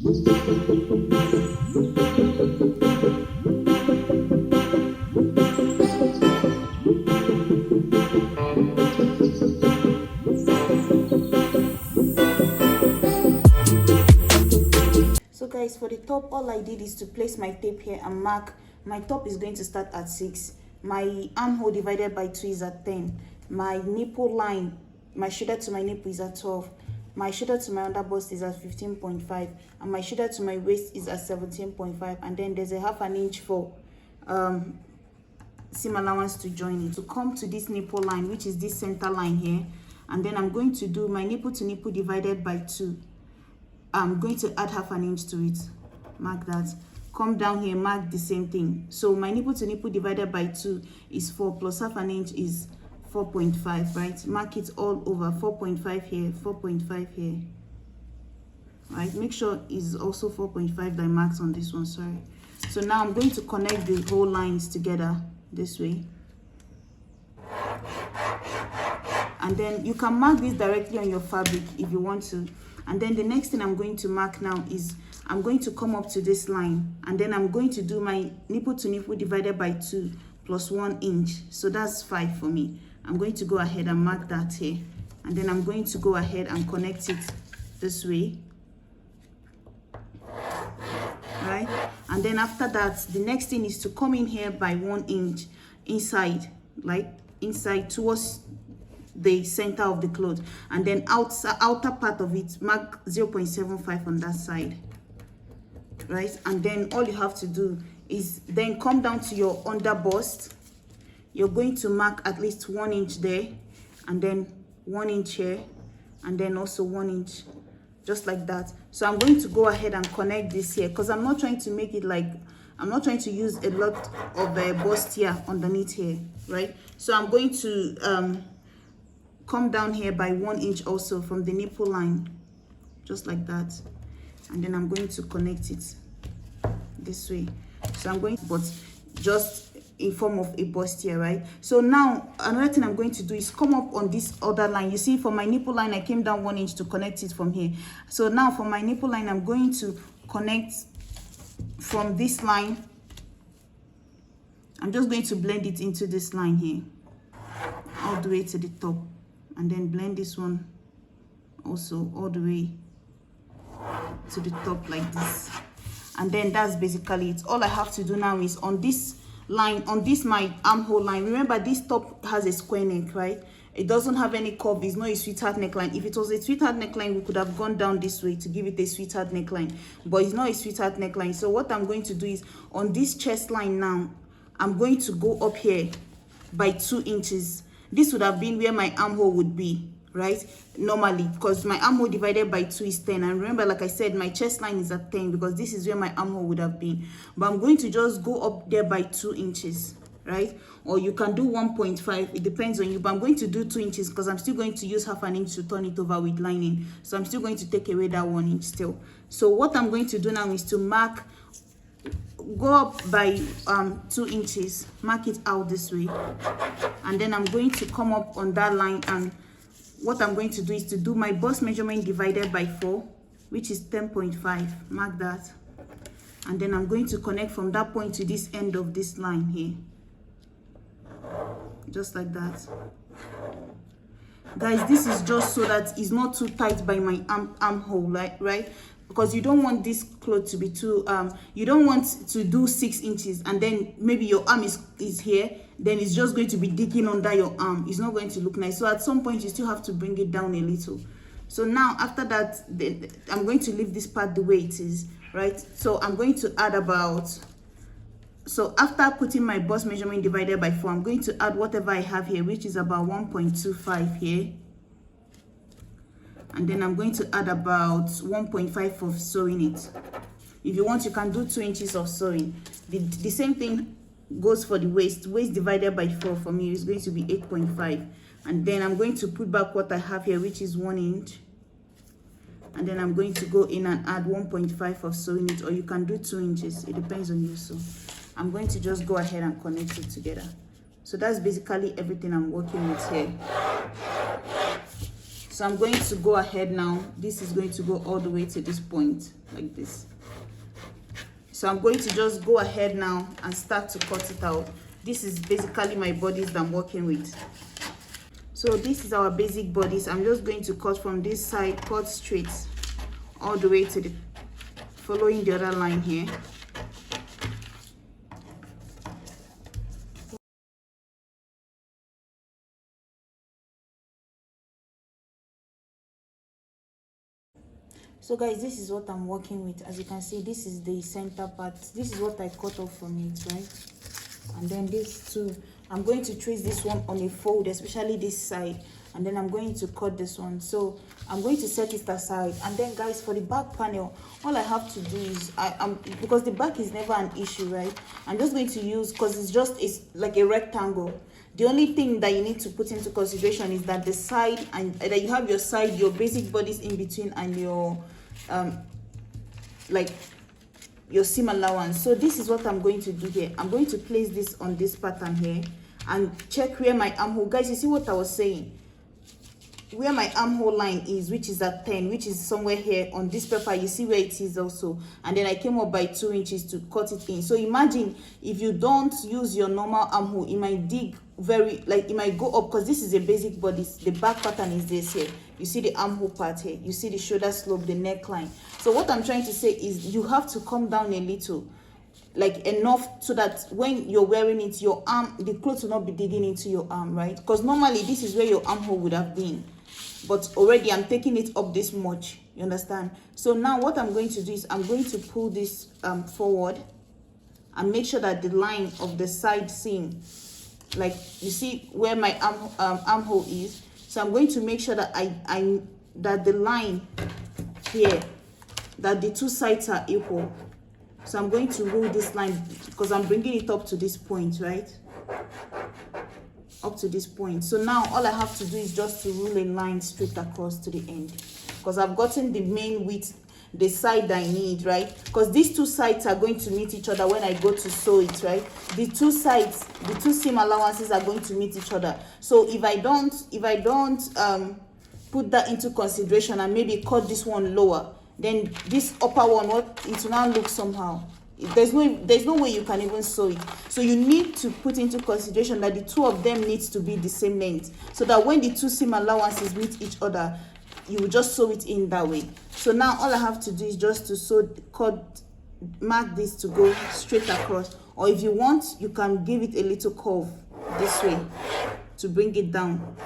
So guys, for the top, all I did is to place my tape here and mark. My top is going to start at 6. My armhole divided by 2 is at 10. My nipple line, my shoulder to my nipple is at 12. My shoulder to my under bust is at 15.5, and my shoulder to my waist is at 17.5. And then there's a half an inch for seam allowance to join it. To come to this nipple line, which is this center line here, and then I'm going to do my nipple to nipple divided by 2. I'm going to add half an inch to it. Mark that. Come down here, mark the same thing. So my nipple to nipple divided by 2 is 4, plus half an inch is 4.5, right? Mark it all over. 4.5 here, 4.5 here. Right? Make sure it's also 4.5 that I marked on this one, sorry. So now I'm going to connect the whole lines together this way. And then you can mark this directly on your fabric if you want to. And then the next thing I'm going to mark now is I'm going to come up to this line, and then I'm going to do my nipple to nipple divided by 2 plus 1 inch. So that's 5 for me. I'm going to go ahead and mark that here. And then I'm going to go ahead and connect it this way. Right? And then after that, the next thing is to come in here by 1 inch inside, like inside towards the center of the cloth, and then outer part of it, mark 0.75 on that side, right? And then all you have to do is then come down to your under bust. You're going to mark at least 1 inch there, and then 1 inch here, and then also 1 inch, just like that. So I'm going to go ahead and connect this here, because I'm not trying to make it like, I'm not trying to use a lot of bust here underneath here, right? So I'm going to come down here by 1 inch also from the nipple line, just like that. And then I'm going to connect it this way. So I'm going to, but just in form of a bust here, right? So now another thing I'm going to do is come up on this other line. You see, for my nipple line, I came down 1 inch to connect it from here. So now for my nipple line, I'm going to connect from this line. I'm just going to blend it into this line here, all the way to the top. And then blend this one also all the way to the top like this. And then that's basically it. All I have to do now is on this line, on this my armhole line, remember this top has a square neck, right? It doesn't have any curve. It's not a sweetheart neckline. If it was a sweetheart neckline, we could have gone down this way to give it a sweetheart neckline, but it's not a sweetheart neckline. So what I'm going to do is on this chest line now, I'm going to go up here by 2 inches. This would have been where my armhole would be, right? Normally, because my armhole divided by 2 is 10. And remember, like I said, my chest line is at 10 because this is where my armhole would have been. But I'm going to just go up there by 2 inches, right? Or you can do 1.5. It depends on you. But I'm going to do 2 inches because I'm still going to use half an inch to turn it over with lining. So I'm still going to take away that 1 inch still. So what I'm going to do now is to mark, go up by 2 inches, mark it out this way, and then I'm going to come up on that line, and what I'm going to do is to do my bust measurement divided by 4, which is 10.5. Mark that, and then I'm going to connect from that point to this end of this line here, just like that. Guys, this is just so that it's not too tight by my armhole, right? Because you don't want this cloth to be too you don't want to do 6 inches and then maybe your arm is here, then it's just going to be digging under your arm. It's not going to look nice. So at some point you still have to bring it down a little. So now after that, I'm going to leave this part the way it is, right? So I'm going to add about, so after putting my bust measurement divided by 4, I'm going to add whatever I have here, which is about 1.25 here. And then I'm going to add about 1.5 of sewing it. If you want, you can do 2 inches of sewing. The same thing goes for the waist. Waist divided by 4 for me is going to be 8.5. And then I'm going to put back what I have here, which is 1 inch. And then I'm going to go in and add 1.5 of sewing it, or you can do 2 inches. It depends on you. So I'm going to just go ahead and connect it together. So that's basically everything I'm working with here. So I'm going to go ahead now. This is going to go all the way to this point like this. So I'm going to just go ahead now and start to cut it out. This is basically my bodice that I'm working with. So this is our basic bodice. I'm just going to cut from this side, cut straight all the way to the, following the other line here. So guys, this is what I'm working with. As you can see, this is the center part. This is what I cut off from it, right? And then this too, I'm going to trace this one on a fold, especially this side, and then I'm going to cut this one. So I'm going to set it aside. And then guys, for the back panel, all I have to do is because the back is never an issue, right? I'm just going to use, because it's like a rectangle. The only thing that you need to put into consideration is that the side, and that you have your side, your basic bodice in between, and your like your seam allowance. So this is what I'm going to do here. I'm going to place this on this pattern here and check where my armhole, guys, you see what I was saying, where my armhole line is, which is at 10, which is somewhere here on this paper. You see where it is also, and then I came up by 2 inches to cut it in. So imagine if you don't use your normal armhole, it might dig very, like it might go up, because this is a basic bodice. The back pattern is this here. You see the armhole part here, you see the shoulder slope, the neckline. So what I'm trying to say is you have to come down a little, like enough so that when you're wearing it, your arm, the clothes will not be digging into your arm, right? Because normally this is where your armhole would have been, but already I'm taking it up this much, you understand? So now what I'm going to do is I'm going to pull this forward and make sure that the line of the side seam, like you see where my armhole is. So I'm going to make sure that that the line here, that the two sides are equal. So I'm going to rule this line, because I'm bringing it up to this point, right? Up to this point. So now all I have to do is just to rule a line straight across to the end, because I've gotten the main width, the side I need, right? Because these two sides are going to meet each other when I go to sew it, right? The two sides, the two seam allowances are going to meet each other. So if I don't put that into consideration and maybe cut this one lower, then this upper one, it will now look somehow. There's no way you can even sew it. So you need to put into consideration that the two of them needs to be the same length, so that when the two seam allowances meet each other, you will just sew it in that way. So now all I have to do is just to mark this to go straight across, or if you want, you can give it a little curve this way to bring it down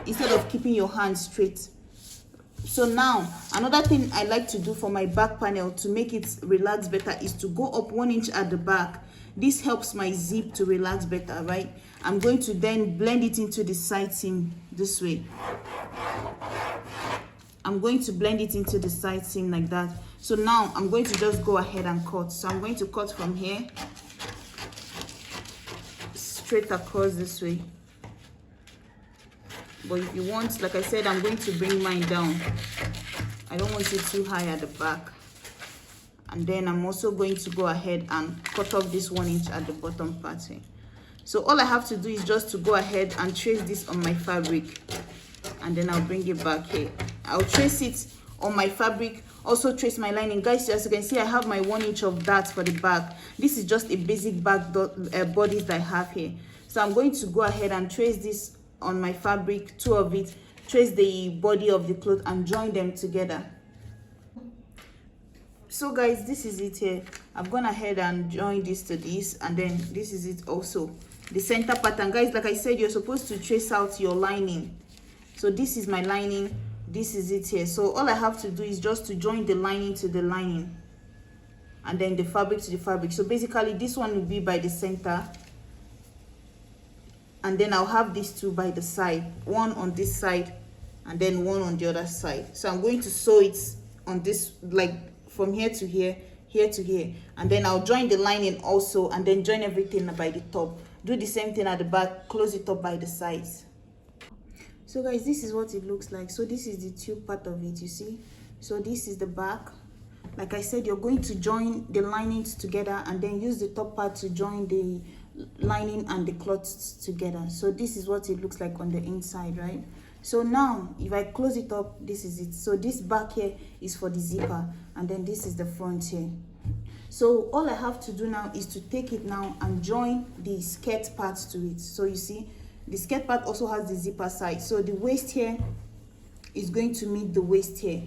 instead of keeping your hand straight. So now another thing I like to do for my back panel to make it relax better is to go up 1 inch at the back. This helps my zip to relax better, right? I'm going to then blend it into the side seam this way. I'm going to blend it into the side seam like that. So now I'm going to just go ahead and cut. So I'm going to cut from here straight across this way. But if you want, like I said, I'm going to bring mine down. I don't want it too high at the back. And then I'm also going to go ahead and cut off this 1 inch at the bottom part here. So all I have to do is just to go ahead and trace this on my fabric, and then I'll bring it back here. I'll trace it on my fabric, also trace my lining. Guys, as you can see, I have my 1 inch of that for the back. This is just a basic back bodice that I have here. So I'm going to go ahead and trace this on my fabric, 2 of it, trace the body of the cloth and join them together. So guys, this is it here. I've gone ahead and joined this to this, and then this is it also, the center pattern. Guys, like I said, you're supposed to trace out your lining. So this is my lining, this is it here. So all I have to do is just to join the lining to the lining, and then the fabric to the fabric. So basically this one will be by the center, and then I'll have these two by the side, one on this side and then one on the other side. So I'm going to sew it on this, like from here to here, here to here, and then I'll join the lining also, and then join everything by the top. Do the same thing at the back, close it up by the sides. So guys, this is what it looks like. So this is the tube part of it, you see. So this is the back. Like I said, you're going to join the linings together and then use the top part to join the lining and the cloths together. So this is what it looks like on the inside, right? So now if I close it up, this is it. So this back here is for the zipper, and then this is the front here. So all I have to do now is to take it now and join the skirt part to it. So you see the skirt part also has the zipper side, so the waist here is going to meet the waist here,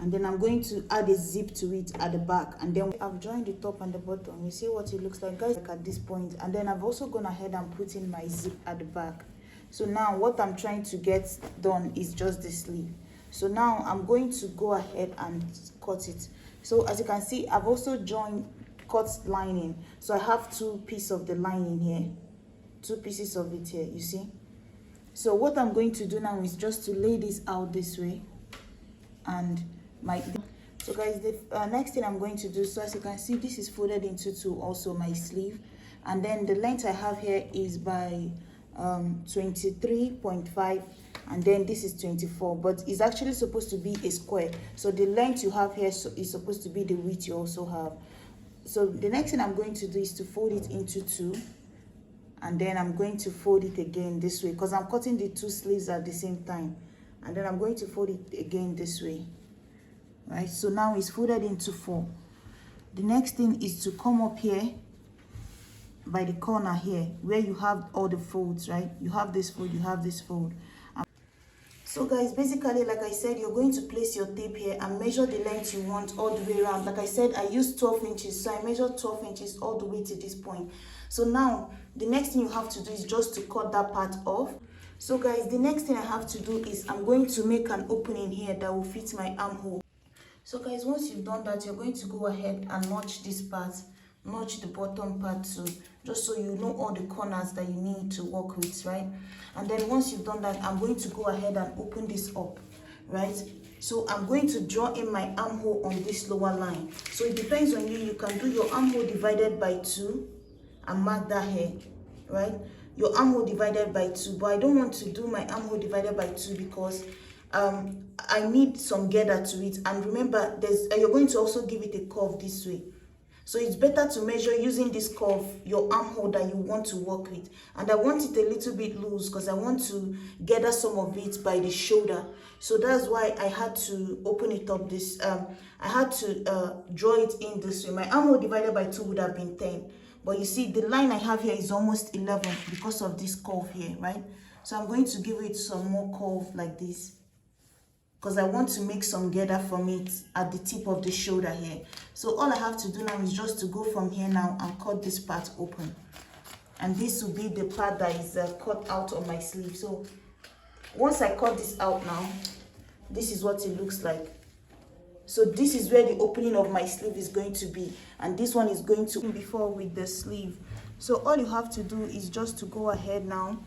and then I'm going to add a zip to it at the back, and then I've joined the top and the bottom. You see what it looks like, guys, like at this point. And then I've also gone ahead and put in my zip at the back. So now what I'm trying to get done is just the sleeve. So now I'm going to go ahead and cut it. So as you can see, I've also cut lining. So I have 2 pieces of the lining here, 2 pieces of it here, you see. So what I'm going to do now is just to lay this out this way, and so guys, the next thing I'm going to do, so as you can see, this is folded into 2, also my sleeve, and then the length I have here is by 23.5, and then this is 24, but it's actually supposed to be a square. So the length you have here is supposed to be the width you also have. So the next thing I'm going to do is to fold it into 2, and then I'm going to fold it again this way, because I'm cutting the 2 sleeves at the same time, and then I'm going to fold it again this way, right? So now it's folded into 4. The next thing is to come up here by the corner here where you have all the folds, right? You have this fold, you have this fold. So guys, basically, like I said, you're going to place your tape here and measure the length you want all the way around. Like I said, I used 12 inches, so I measured 12 inches all the way to this point. So now the next thing you have to do is just to cut that part off. So guys, the next thing I have to do is I'm going to make an opening here that will fit my armhole. So guys, once you've done that, you're going to go ahead and notch this part, notch the bottom part too, just so you know all the corners that you need to work with, right? And then once you've done that, I'm going to go ahead and open this up, right? So I'm going to draw in my armhole on this lower line. So it depends on you. You can do your armhole divided by 2 and mark that here, right? Your armhole divided by 2, but I don't want to do my armhole divided by 2 because I need some girder to it. And remember, you're going to also give it a curve this way. So it's better to measure using this curve your armhole that you want to work with. And I want it a little bit loose because I want to gather some of it by the shoulder. So that's why I had to open it up this, I had to draw it in this way. My armhole divided by 2 would have been 10. But you see, the line I have here is almost 11 because of this curve here, right? So I'm going to give it some more curve like this, because I want to make some gather from it at the tip of the shoulder here. So all I have to do now is just to go from here now and cut this part open. And this will be the part that is cut out on my sleeve. So once I cut this out now, this is what it looks like. So this is where the opening of my sleeve is going to be. And this one is going to be before with the sleeve. So all you have to do is just to go ahead now.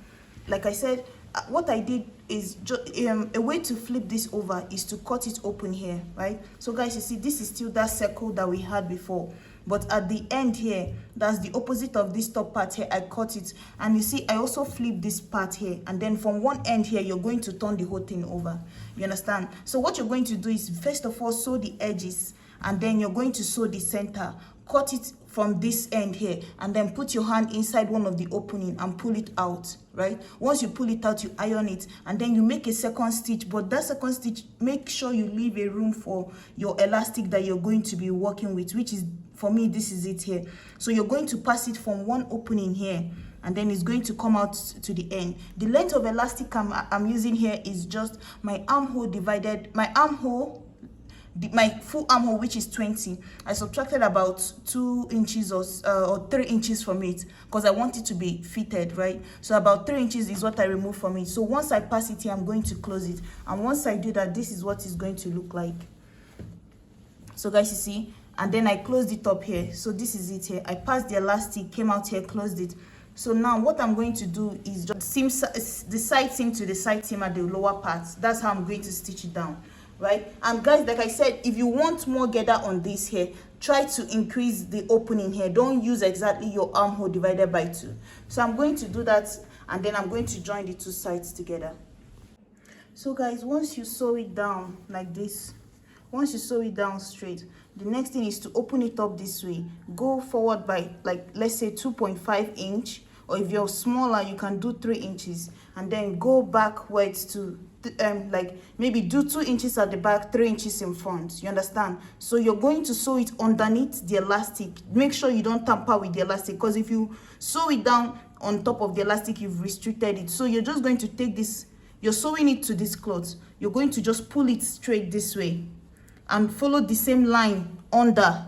Like I said, what I did is just a way to flip this over is to cut it open here, right? So guys, you see, this is still that circle that we had before, but at the end here, that's the opposite of this top part here. I cut it, and you see I also flip this part here, and then from one end here you're going to turn the whole thing over. You understand? So what you're going to do is first of all sew the edges, and then you're going to sew the center. Cut it from this end here, and then put your hand inside one of the opening and pull it out, right? Once you pull it out, you iron it, and then you make a second stitch. But that second stitch, make sure you leave a room for your elastic that you're going to be working with, which is, for me, this is it here. So you're going to pass it from one opening here, and then it's going to come out to the end. The length of elastic I'm using here is just my armhole divided, my full armhole, which is 20. I subtracted about 2 inches or 3 inches from it because I want it to be fitted, right? So about 3 inches is what I remove from it. So once I pass it here, I'm going to close it, and once I do that, this is what it's going to look like. So guys, you see, and then I closed it up here. So this is it here. I passed the elastic, came out here, closed it. So now what I'm going to do is just the side seam to the side seam at the lower part. That's how I'm going to stitch it down, right? And guys, like I said, if you want more gather on this here, try to increase the opening here. Don't use exactly your armhole divided by 2. So I'm going to do that, and then I'm going to join the 2 sides together. So guys, once you sew it down like this, once you sew it down straight, the next thing is to open it up this way. Go forward by, like, let's say 2.5 inch or if you're smaller, you can do 3 inches, and then go backwards to like maybe do 2 inches at the back, 3 inches in front. You understand? So you're going to sew it underneath the elastic. Make sure you don't tamper with the elastic, because if you sew it down on top of the elastic, you've restricted it. So you're just going to take this, you're sewing it to this cloth, you're going to just pull it straight this way and follow the same line under.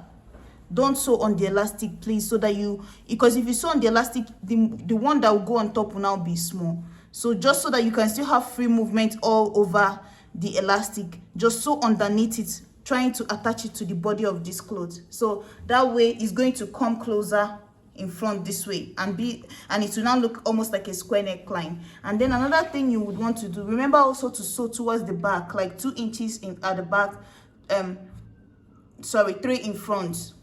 Don't sew on the elastic, please, so that you, because if you sew on the elastic, the one that will go on top will now be small. So just so that you can still have free movement all over the elastic, just sew underneath it, trying to attach it to the body of this cloth. So that way it's going to come closer in front this way, and it will now look almost like a square neckline. And then another thing you would want to do, remember also to sew towards the back, like 2 inches at the back, 3 in front.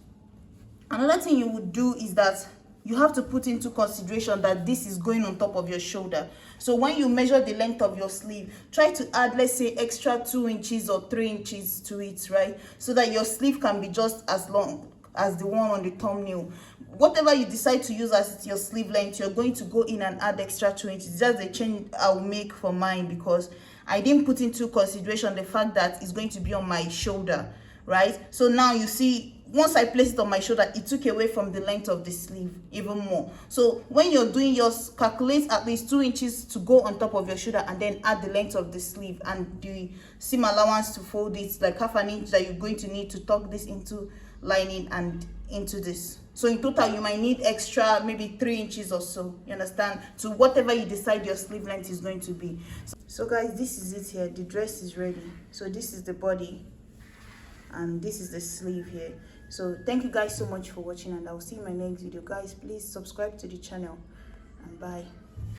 Another thing you would do is that you have to put into consideration that this is going on top of your shoulder. So when you measure the length of your sleeve, try to add, let's say, extra 2 inches or 3 inches to it, right? So that your sleeve can be just as long as the one on the thumbnail. Whatever you decide to use as your sleeve length, you're going to go in and add extra 2 inches. That's the change I'll make for mine, because I didn't put into consideration the fact that it's going to be on my shoulder, right? So now you see, once I placed it on my shoulder, it took away from the length of the sleeve even more. So when you're doing yours, calculate at least 2 inches to go on top of your shoulder, and then add the length of the sleeve and the seam allowance to fold it, like ½ an inch that you're going to need to tuck this into lining and into this. So in total, you might need extra maybe 3 inches or so, you understand, to whatever you decide your sleeve length is going to be. So guys, this is it here. The dress is ready. So this is the body, and this is the sleeve here. So thank you guys so much for watching, and I'll see you in my next video. Guys, please subscribe to the channel, and bye.